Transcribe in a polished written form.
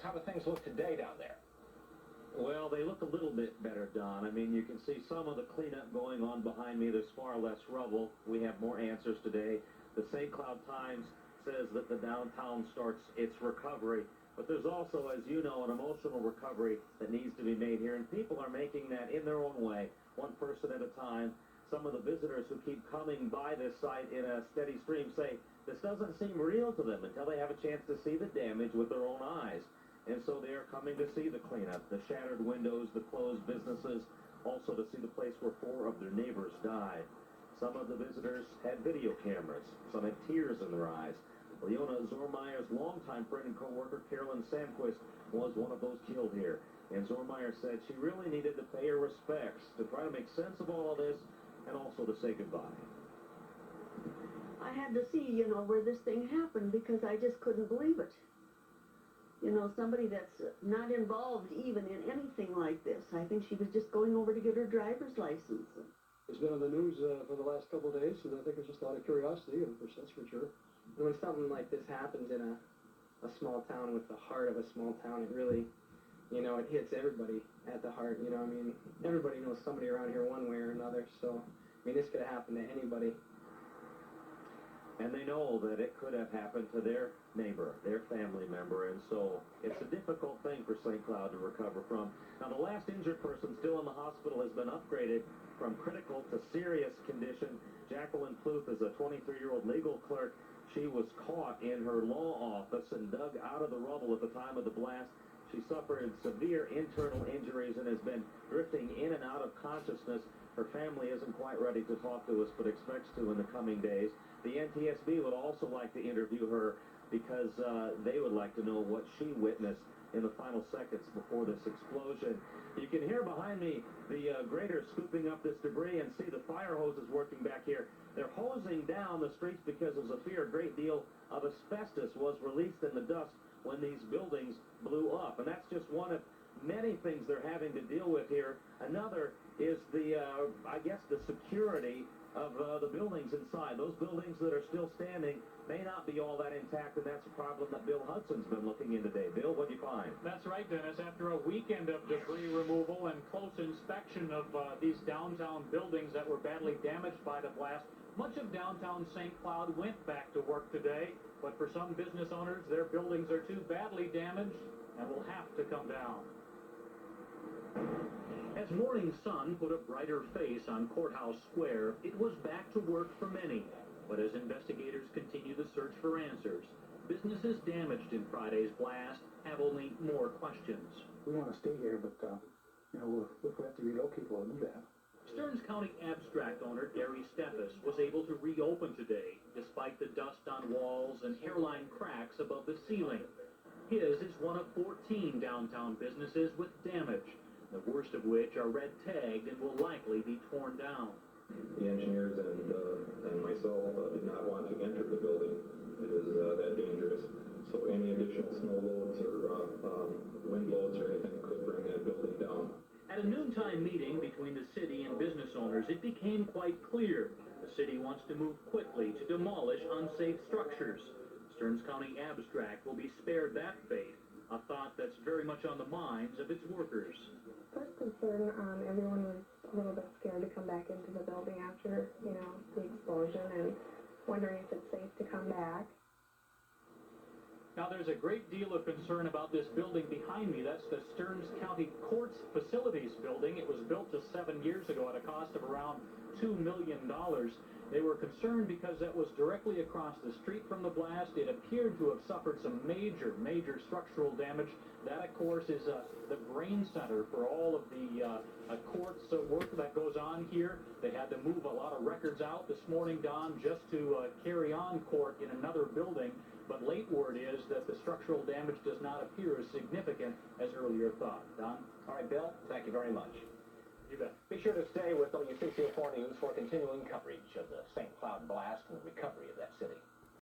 How do things look today down there? Well, they look a little bit better, Don. I mean, you can see some of the cleanup going on behind me. There's far less rubble. We have more answers today. The St. Cloud Times says that the downtown starts its recovery. But there's also, as you know, an emotional recovery that needs to be made here. And people are making that in their own way, one person at a time. Some of the visitors who keep coming by this site in a steady stream say this doesn't seem real to them until they have a chance to see the damage with their own eyes. And so they are coming to see the cleanup, the shattered windows, the closed businesses, also to see the place where 4 of their neighbors died. Some of the visitors had video cameras. Some had tears in their eyes. Leona Zormeyer's longtime friend and co-worker Carolyn Samquist was one of those killed here. And Zormeyer said she really needed to pay her respects to try to make sense of all of this and also to say goodbye. I had to see, where this thing happened because I just couldn't believe it. Somebody that's not involved even in anything like this. I think she was just going over to get her driver's license. It's been on the news for the last couple of days, and I think it's just a lot of curiosity, and that's for sure. And when something like this happens in a small town with the heart of a small town, it really, it hits everybody at the heart. Everybody knows somebody around here one way or another. So, this could have happened to anybody. And they know that it could have happened to their neighbor, their family member, and so it's a difficult thing for St. Cloud to recover from. Now, the last injured person still in the hospital has been upgraded from critical to serious condition. Jacqueline Pluth is a 23-year-old legal clerk. She was caught in her law office and dug out of the rubble at the time of the blast. She suffered severe internal injuries and has been drifting in and out of consciousness. Her family isn't quite ready to talk to us, but expects to in the coming days. The NTSB would also like to interview her because they would like to know what she witnessed in the final seconds before this explosion. You can hear behind me the grader scooping up this debris and see the fire hoses working back here. They're hosing down the streets because there's a fear a great deal of asbestos was released in the dust when these buildings blew up. And that's just one of many things they're having to deal with here. Another is the, the security of the buildings inside. Those buildings that are still standing may not be all that intact, and that's a problem that Bill Hudson's been looking into today. Bill, what do you find? That's right, Dennis. After a weekend of debris removal and close inspection of these downtown buildings that were badly damaged by the blast, much of downtown St. Cloud went back to work today, but for some business owners, their buildings are too badly damaged and will have to come down. As morning sun put a brighter face on Courthouse Square, it was back to work for many. But as investigators continue the search for answers, businesses damaged in Friday's blast have only more questions. We want to stay here, but, we'll have to relocate, we'll do that. Stearns County Abstract owner Gary Steffes was able to reopen today, despite the dust on walls and hairline cracks above the ceiling. His is one of 14 downtown businesses with damage, the worst of which are red-tagged and will likely be torn down. The engineers and myself did not want to enter the building. It is that dangerous. So any additional snow loads or wind loads or anything could bring that building down. At a noontime meeting between the city and business owners, it became quite clear the city wants to move quickly to demolish unsafe structures. Stearns County Abstract will be spared that fate, a thought that's very much on the minds of its workers. First concern, everyone was a little bit scared to come back into the building after, the explosion and wondering if it's safe to come back. Now, there's a great deal of concern about this building behind me. That's the Stearns County Courts Facilities building. It was built just 7 years ago at a cost of around $2 million. They were concerned because that was directly across the street from the blast. It appeared to have suffered some major structural damage. That, of course, is the brain center for all of the courts work that goes on here. They had to move a lot of records out this morning, Don, just to carry on court in another building. But late word is that the structural damage does not appear as significant as earlier thought. Don? All right, Bill, thank you very much. You bet. Be sure to stay with WCCO4 News for continuing coverage of the St. Cloud blast and the recovery of that city.